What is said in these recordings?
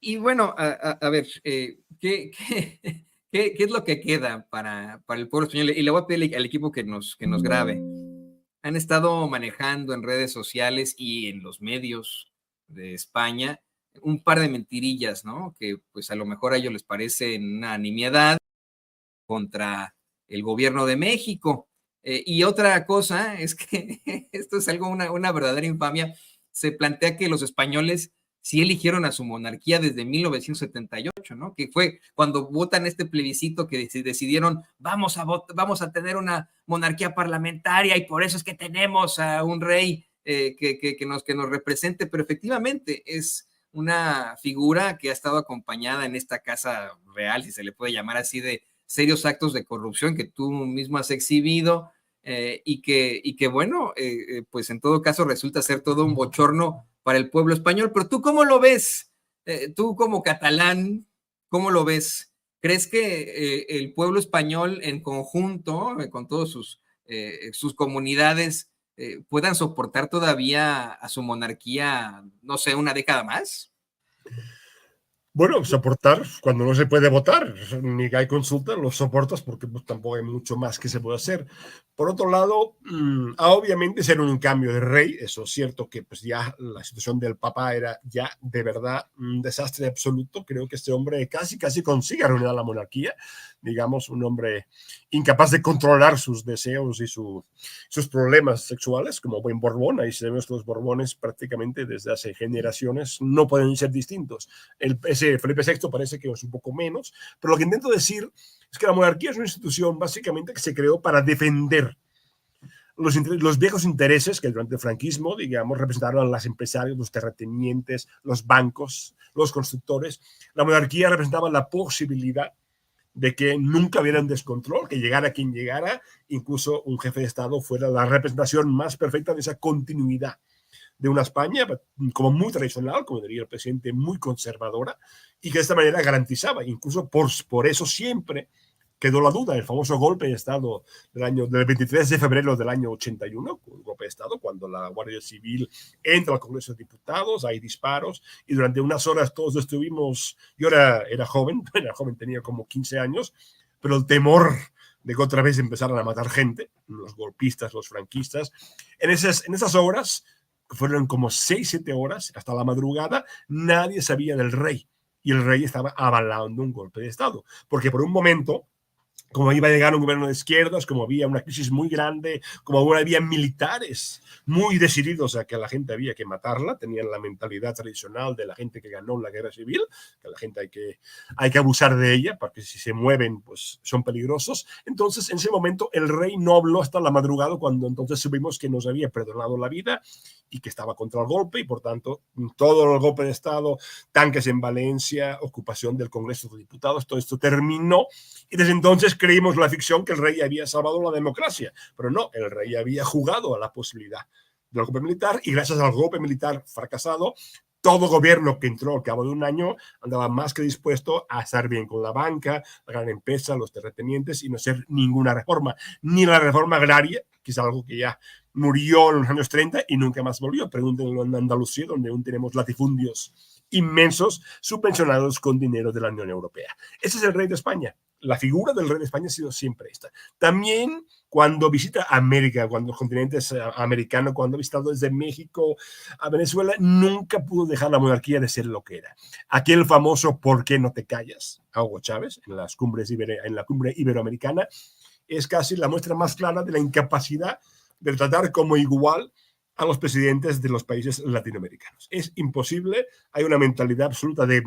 Y bueno, a ver, ¿qué es lo que queda para el pueblo español? Y le voy a pedir al equipo que nos grabe. Han estado manejando en redes sociales y en los medios de España un par de mentirillas, ¿no? Que pues a lo mejor a ellos les parece una nimiedad contra el gobierno de México. Y otra cosa es que esto es algo, una verdadera infamia. Se plantea que los españoles sí eligieron a su monarquía desde 1978, ¿no? Que fue cuando votan este plebiscito que decidieron vamos a tener una monarquía parlamentaria y por eso es que tenemos a un rey que nos represente, pero efectivamente es una figura que ha estado acompañada en esta casa real, si se le puede llamar así, de serios actos de corrupción que tú mismo has exhibido, y que bueno, pues en todo caso resulta ser todo un bochorno para el pueblo español. Pero tú, ¿cómo lo ves? Tú como catalán, ¿cómo lo ves? ¿Crees que el pueblo español en conjunto, con todas sus comunidades, puedan soportar todavía a su monarquía, no sé, una década más? Bueno, soportar cuando no se puede votar, ni que hay consulta, lo soportas porque pues, tampoco hay mucho más que se pueda hacer. Por otro lado, obviamente ser un cambio de rey, eso es cierto que pues ya la situación del Papa era ya de verdad un desastre absoluto. Creo que este hombre casi consigue arruinar la monarquía, digamos, un hombre incapaz de controlar sus deseos y sus problemas sexuales, como buen Borbón. Ahí sabemos que los Borbones prácticamente desde hace generaciones no pueden ser distintos. Ese Felipe VI parece que es un poco menos, pero lo que intento decir es que la monarquía es una institución básicamente que se creó para defender los viejos intereses que durante el franquismo, digamos, representaron a los empresarios, los terratenientes, los bancos, los constructores. La monarquía representaba la posibilidad de que nunca hubiera un descontrol, que llegara quien llegara, incluso un jefe de Estado fuera la representación más perfecta de esa continuidad de una España como muy tradicional, como diría el presidente, muy conservadora, y que de esta manera garantizaba, incluso por eso siempre quedó la duda, el famoso golpe de Estado del 23 de febrero del año 81, un golpe de Estado, cuando la Guardia Civil entra al Congreso de Diputados, hay disparos, y durante unas horas todos estuvimos, yo era joven, tenía como 15 años, pero el temor de que otra vez empezaran a matar gente, los golpistas, los franquistas, en esas horas, que fueron como 6, 7 horas, hasta la madrugada, nadie sabía del rey, y el rey estaba avalando un golpe de Estado, porque por un momento como iba a llegar un gobierno de izquierdas, como había una crisis muy grande, como ahora había militares muy decididos a que la gente había que matarla, tenían la mentalidad tradicional de la gente que ganó la guerra civil, que la gente hay que abusar de ella, porque si se mueven, pues son peligrosos. Entonces, en ese momento, el rey no habló hasta la madrugada, cuando entonces supimos que nos había perdonado la vida y que estaba contra el golpe, y por tanto, todo el golpe de Estado, tanques en Valencia, ocupación del Congreso de Diputados, todo esto terminó, y desde entonces creímos la ficción que el rey había salvado la democracia, pero no, el rey había jugado a la posibilidad del golpe militar, y gracias al golpe militar fracasado, todo gobierno que entró al cabo de un año andaba más que dispuesto a estar bien con la banca, la gran empresa, los terratenientes, y no hacer ninguna reforma, ni la reforma agraria, que es algo que ya murió en los años 30 y nunca más volvió. Pregúntenlo en Andalucía, donde aún tenemos latifundios inmensos subvencionados con dinero de la Unión Europea. Ese es el rey de España. La figura del rey de España ha sido siempre esta. También cuando visita América, cuando el continente es americano, cuando ha visitado desde México a Venezuela, nunca pudo dejar la monarquía de ser lo que era. Aquel famoso ¿por qué no te callas? A Hugo Chávez, en la cumbre iberoamericana, es casi la muestra más clara de la incapacidad de tratar como igual a los presidentes de los países latinoamericanos. Es imposible, hay una mentalidad absoluta de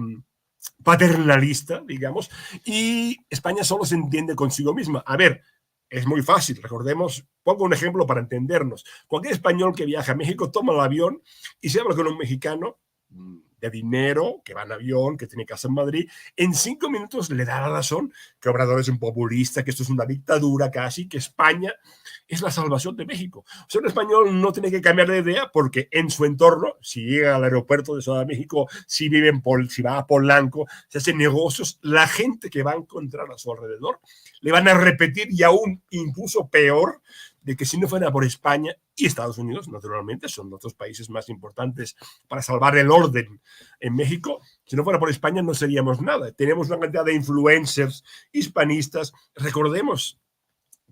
paternalista, digamos, y España solo se entiende consigo misma. A ver, es muy fácil, recordemos, pongo un ejemplo para entendernos. Cualquier español que viaja a México toma el avión y se habla con un mexicano de dinero, que va en avión, que tiene casa en Madrid, en 5 minutos le da la razón que Obrador es un populista, que esto es una dictadura casi, que España es la salvación de México. O sea, un español no tiene que cambiar de idea porque en su entorno, si llega al aeropuerto de Ciudad de México, si va a Polanco, se hacen negocios, la gente que va a encontrar a su alrededor le van a repetir, y aún incluso peor, de que si no fuera por España y Estados Unidos, naturalmente, son los dos países más importantes para salvar el orden en México, si no fuera por España no seríamos nada. Tenemos una cantidad de influencers hispanistas. Recordemos,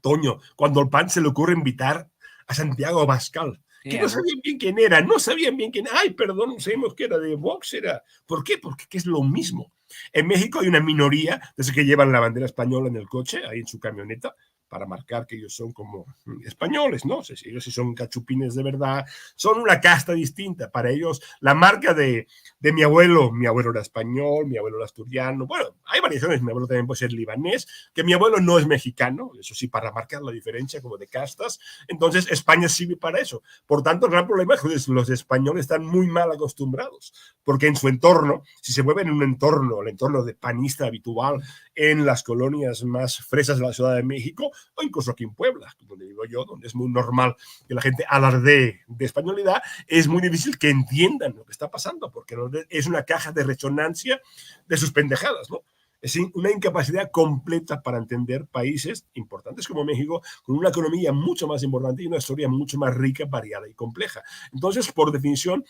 Toño, cuando al PAN se le ocurre invitar a Santiago Abascal, que no sabían bien quién era, no sabían bien quién. Ay, perdón, no sabemos que era de Vox, era. ¿Por qué? Porque es lo mismo. En México hay una minoría de esos que llevan la bandera española en el coche, ahí en su camioneta, para marcar que ellos son como españoles, ¿no? Ellos sí son cachupines de verdad, son una casta distinta. Para ellos, la marca de mi abuelo era español, mi abuelo era asturiano. Bueno, hay variaciones, mi abuelo también puede ser libanés, que mi abuelo no es mexicano, eso sí, para marcar la diferencia como de castas. Entonces, España sirve para eso. Por tanto, el gran problema es que los españoles están muy mal acostumbrados, porque en su entorno, si se mueven en un entorno, el entorno de panista habitual en las colonias más fresas de la Ciudad de México, o incluso aquí en Puebla, donde vivo yo, donde es muy normal que la gente alardee de españolidad, es muy difícil que entiendan lo que está pasando, porque es una caja de resonancia de sus pendejadas, ¿no? Es una incapacidad completa para entender países importantes como México, con una economía mucho más importante y una historia mucho más rica, variada y compleja. Entonces, por definición,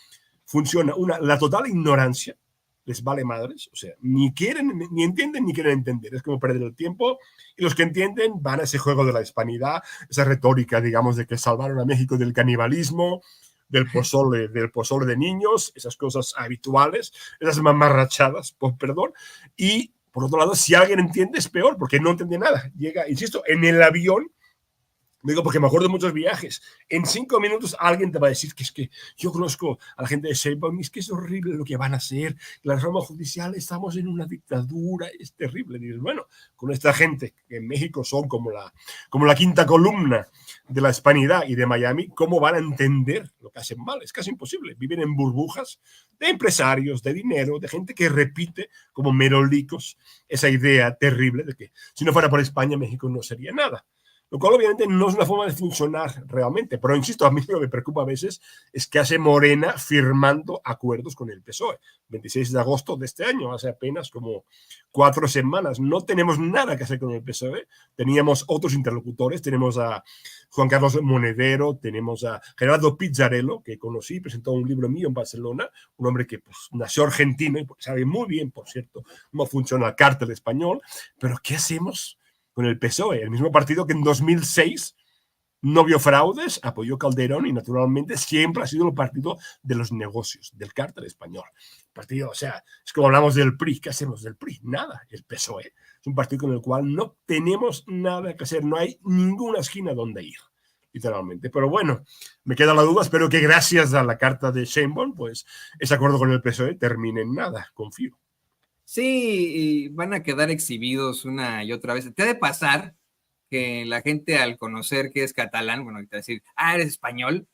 funciona la total ignorancia, les vale madres, o sea, ni quieren, ni entienden, ni quieren entender. Es como perder el tiempo. Y los que entienden van a ese juego de la hispanidad, esa retórica, digamos, de que salvaron a México del canibalismo, del pozole de niños, esas cosas habituales, esas mamarrachadas, por perdón. Y, por otro lado, si alguien entiende, es peor, porque no entiende nada. Llega, insisto, en el avión. Digo, porque me acuerdo de muchos viajes. En 5 minutos alguien te va a decir que es que yo conozco a la gente de Sheinbaum, es que es horrible lo que van a hacer. La reforma judicial, estamos en una dictadura, es terrible. Y dices, bueno, con esta gente que en México son como la quinta columna de la hispanidad y de Miami, ¿cómo van a entender lo que hacen mal? Es casi imposible. Viven en burbujas de empresarios, de dinero, de gente que repite como merolicos esa idea terrible de que si no fuera por España, México no sería nada. Lo cual obviamente no es una forma de funcionar realmente, pero insisto, a mí lo que me preocupa a veces es que hace Morena firmando acuerdos con el PSOE. 26 de agosto de este año, hace apenas como 4 semanas. No tenemos nada que hacer con el PSOE. Teníamos otros interlocutores, tenemos a Juan Carlos Monedero, tenemos a Gerardo Pizzarello, que conocí, presentó un libro mío en Barcelona, un hombre que pues, nació argentino y sabe muy bien, por cierto, cómo funciona el cártel español, pero ¿qué hacemos con el PSOE, el mismo partido que en 2006 no vio fraudes, apoyó Calderón y naturalmente siempre ha sido el partido de los negocios, del cártel español? Partido, o sea, es como hablamos del PRI, ¿qué hacemos del PRI? Nada, el PSOE es un partido con el cual no tenemos nada que hacer, no hay ninguna esquina donde ir, literalmente. Pero bueno, me queda la duda, espero que gracias a la carta de Sheinbaum, pues ese acuerdo con el PSOE termine en nada, confío. Sí, y van a quedar exhibidos una y otra vez. Te ha de pasar que la gente al conocer que es catalán, bueno, te va a decir, eres español,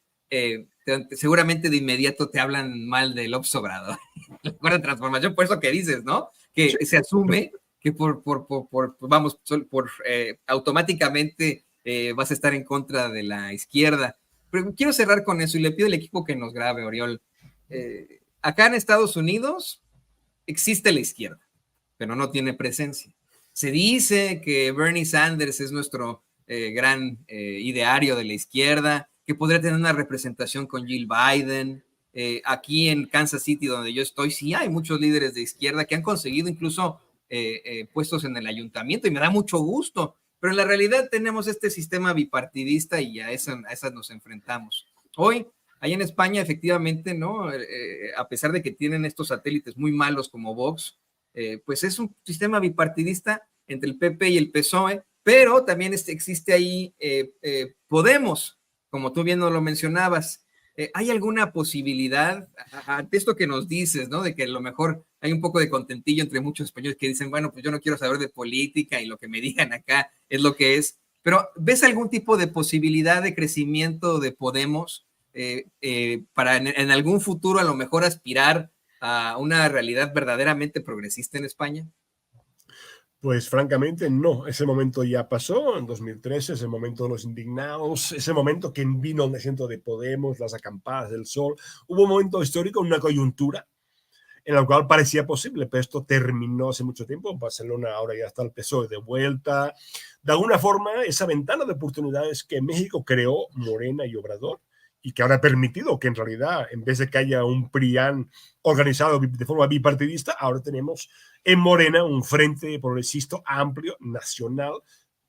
seguramente de inmediato te hablan mal de López Obrador. La cuarta transformación, por eso que dices, ¿no? Que sí, se asume que automáticamente vas a estar en contra de la izquierda. Pero quiero cerrar con eso y le pido al equipo que nos grabe, Oriol. Acá en Estados Unidos existe la izquierda, pero no tiene presencia. Se dice que Bernie Sanders es nuestro gran ideario de la izquierda, que podría tener una representación con Jill Biden. Aquí en Kansas City, donde yo estoy, sí hay muchos líderes de izquierda que han conseguido incluso puestos en el ayuntamiento y me da mucho gusto, pero en la realidad tenemos este sistema bipartidista y a esas nos enfrentamos. Hoy, allá en España, efectivamente, ¿no? A pesar de que tienen estos satélites muy malos como Vox, pues es un sistema bipartidista entre el PP y el PSOE, pero también existe ahí Podemos, como tú bien nos lo mencionabas. ¿Hay alguna posibilidad ante esto que nos dices, ¿no? De que a lo mejor hay un poco de contentillo entre muchos españoles que dicen, bueno, pues yo no quiero saber de política y lo que me digan acá es lo que es, pero ¿ves algún tipo de posibilidad de crecimiento de Podemos para en algún futuro a lo mejor aspirar a una realidad verdaderamente progresista en España? Pues francamente no, ese momento ya pasó en 2013, ese momento de los indignados, ese momento que vino el descenso de Podemos, las acampadas del sol, hubo un momento histórico, una coyuntura en la cual parecía posible, pero esto terminó hace mucho tiempo. En Barcelona ahora ya está el PSOE de vuelta. De alguna forma, esa ventana de oportunidades que México creó, Morena y Obrador, y que ahora ha permitido que en realidad, en vez de que haya un PRIAN organizado de forma bipartidista, ahora tenemos en Morena un frente progresista amplio, nacional,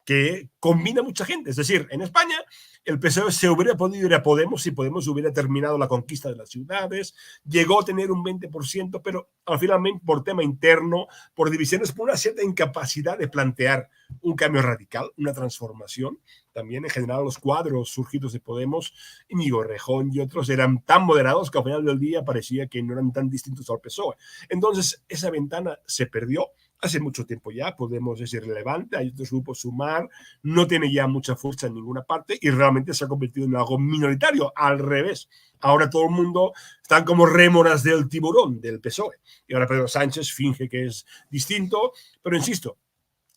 que combina mucha gente. Es decir, en España el PSOE se hubiera podido ir a Podemos si Podemos hubiera terminado la conquista de las ciudades, llegó a tener un 20%, pero al final, por tema interno, por divisiones, por una cierta incapacidad de plantear un cambio radical, una transformación. También en general los cuadros surgidos de Podemos, Íñigo Errejón y otros, eran tan moderados que al final del día parecía que no eran tan distintos al PSOE. Entonces esa ventana se perdió. Hace mucho tiempo ya, Podemos es irrelevante, hay otros grupos, Sumar, no tiene ya mucha fuerza en ninguna parte y realmente se ha convertido en algo minoritario, al revés. Ahora todo el mundo están como rémoras del tiburón, del PSOE. Y ahora Pedro Sánchez finge que es distinto, pero insisto,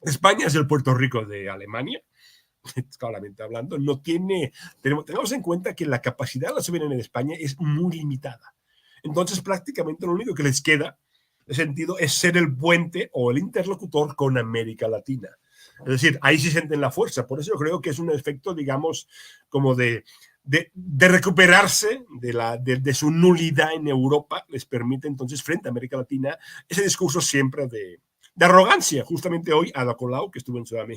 España es el Puerto Rico de Alemania, claramente hablando, no tiene, tengamos en cuenta que la capacidad de la soberanía en España es muy limitada. Entonces prácticamente lo único que les queda de sentido es ser el puente o el interlocutor con América Latina. Es decir, ahí sí sienten la fuerza. Por eso yo creo que es un efecto, digamos, como de recuperarse de su nulidad en Europa, les permite entonces frente a América Latina ese discurso siempre de arrogancia. Justamente hoy Ada Colau, que estuvo en Ciudad de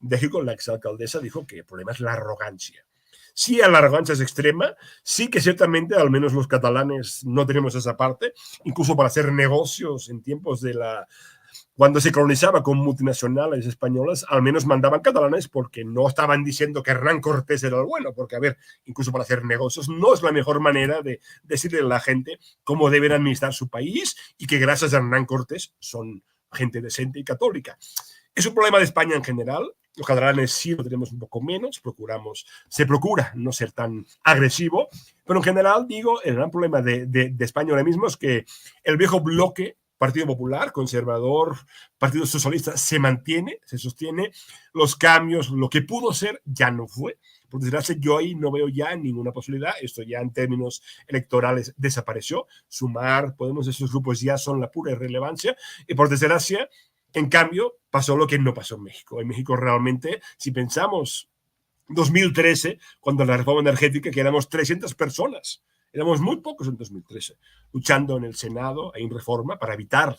México, la exalcaldesa dijo que el problema es la arrogancia. Sí, la arrogancia es extrema, sí que ciertamente, al menos los catalanes, no tenemos esa parte, incluso para hacer negocios en tiempos de cuando se colonizaba con multinacionales españolas, al menos mandaban catalanes porque no estaban diciendo que Hernán Cortés era el bueno, porque, a ver, incluso para hacer negocios no es la mejor manera de decirle a la gente cómo deben administrar su país y que gracias a Hernán Cortés son gente decente y católica. Es un problema de España en general. Los catalanes sí lo tenemos un poco menos, se procura no ser tan agresivo, pero en general, digo, el gran problema de España ahora mismo es que el viejo bloque Partido Popular, Conservador, Partido Socialista se mantiene, se sostiene, los cambios, lo que pudo ser, ya no fue. Por desgracia, yo ahí no veo ya ninguna posibilidad, esto ya en términos electorales desapareció, Sumar, Podemos, esos grupos ya son la pura irrelevancia, y por desgracia, en cambio, pasó lo que no pasó en México. En México realmente, si pensamos 2013, cuando la reforma energética, que éramos 300 personas, éramos muy pocos en 2013, luchando en el Senado en reforma para evitar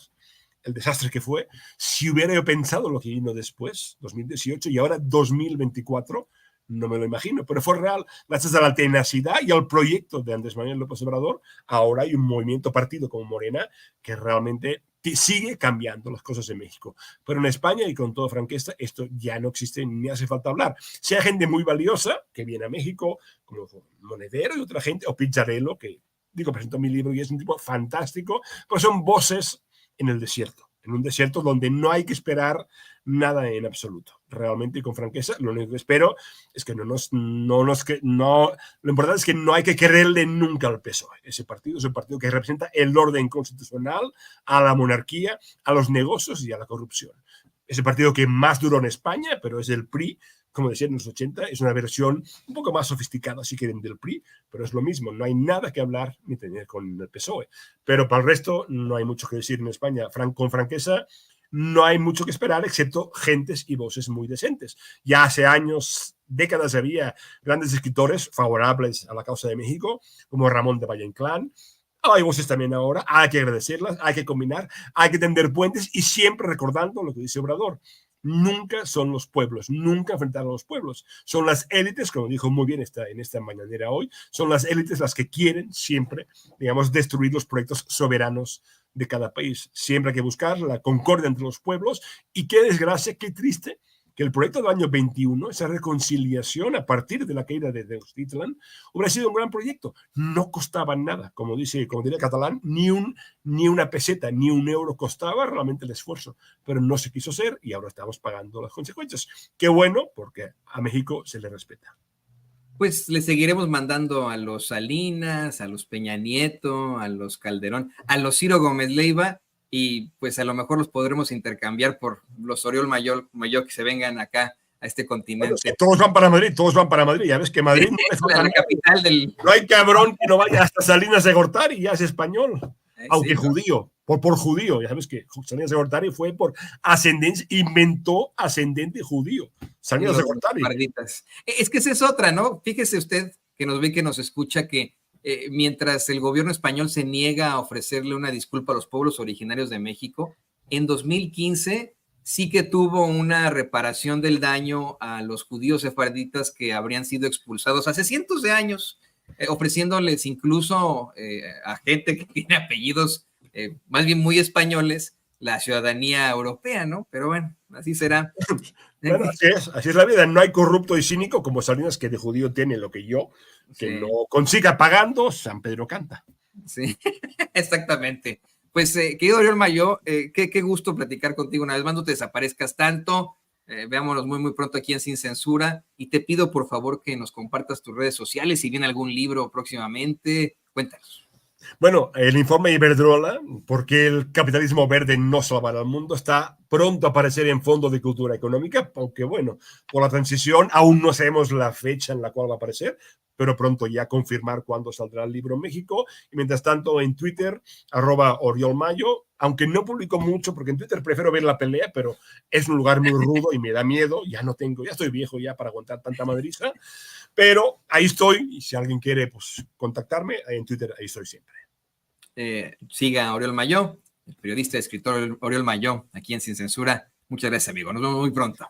el desastre que fue. Si hubiera yo pensado lo que vino después, 2018 y ahora 2024, no me lo imagino, pero fue real. Gracias a la tenacidad y al proyecto de Andrés Manuel López Obrador, ahora hay un movimiento partido como Morena que realmente sigue cambiando las cosas en México. Pero en España, y con toda franqueza, esto ya no existe ni hace falta hablar. Si hay gente muy valiosa que viene a México, como Monedero y otra gente, o Pizzarello, que presentó mi libro y es un tipo fantástico, pero son voces en el desierto. En un desierto donde no hay que esperar nada en absoluto. Realmente y con franqueza, lo único que espero es que lo importante es que no hay que quererle nunca al PSOE. Ese partido es un partido que representa el orden constitucional, a la monarquía, a los negocios y a la corrupción. Es el partido que más duró en España, pero es el PRI, como decía en los 80, es una versión un poco más sofisticada, si quieren, del PRI, pero es lo mismo, no hay nada que hablar ni tener con el PSOE. Pero para el resto no hay mucho que decir en España. Con franqueza, no hay mucho que esperar, excepto gentes y voces muy decentes. Ya hace años, décadas, había grandes escritores favorables a la causa de México, como Ramón de Valle Inclán. Hay voces también ahora, hay que agradecerlas, hay que combinar, hay que tender puentes y siempre recordando lo que dice Obrador. Nunca son los pueblos, nunca enfrentar a los pueblos. Son las élites, como dijo muy bien en esta mañanera hoy, son las élites las que quieren siempre, digamos, destruir los proyectos soberanos de cada país. Siempre hay que buscar la concordia entre los pueblos y qué desgracia, qué triste que el proyecto del año 21, esa reconciliación a partir de la caída de Tenochtitlan, hubiera sido un gran proyecto. No costaba nada, como diría Catalán, ni una peseta, ni un euro costaba realmente el esfuerzo, pero no se quiso hacer y ahora estamos pagando las consecuencias. Qué bueno, porque a México se le respeta. Pues le seguiremos mandando a los Salinas, a los Peña Nieto, a los Calderón, a los Ciro Gómez Leiva, y pues a lo mejor los podremos intercambiar por los Oriol Mayor que se vengan acá a este continente. Bueno, todos van para Madrid, ya ves que Madrid no es la capital del... No hay cabrón que no vaya hasta Salinas de Gortari y ya es español, aunque sí, judío. por judío. Ya sabes que Salinas de Gortari fue por ascendencia, inventó ascendente judío. Y Salinas de los Gortari. sefarditas. Es que esa es otra, ¿no? Fíjese usted que nos ve, que nos escucha, que mientras el gobierno español se niega a ofrecerle una disculpa a los pueblos originarios de México, en 2015 sí que tuvo una reparación del daño a los judíos sefarditas que habrían sido expulsados hace cientos de años, ofreciéndoles incluso a gente que tiene apellidos más bien muy españoles, la ciudadanía europea, ¿no? Pero bueno, así será. Bueno, así es la vida. No hay corrupto y cínico como Salinas, que de judío tiene lo que yo, que Sí. no consiga pagando, San Pedro canta. Sí, exactamente. Pues, querido Oriol Mayo, qué gusto platicar contigo una vez más, no te desaparezcas tanto, veámonos muy, muy pronto aquí en Sin Censura, y te pido por favor que nos compartas tus redes sociales, si viene algún libro próximamente, cuéntanos. Bueno, el informe Iberdrola, ¿por qué el capitalismo verde no salvará al mundo?, está pronto a aparecer en Fondo de Cultura Económica, aunque bueno, por la transición aún no sabemos la fecha en la cual va a aparecer, pero pronto ya confirmar cuándo saldrá el libro en México. Y mientras tanto en Twitter, @OriolMayo, aunque no publico mucho porque en Twitter prefiero ver la pelea, pero es un lugar muy rudo y me da miedo, ya estoy viejo ya para aguantar tanta madriza, pero ahí estoy, y si alguien quiere pues contactarme, en Twitter ahí estoy siempre. Siga a Oriol Mayo, el periodista y escritor Oriol Mayo, aquí en Sin Censura. Muchas gracias, amigo. Nos vemos muy pronto.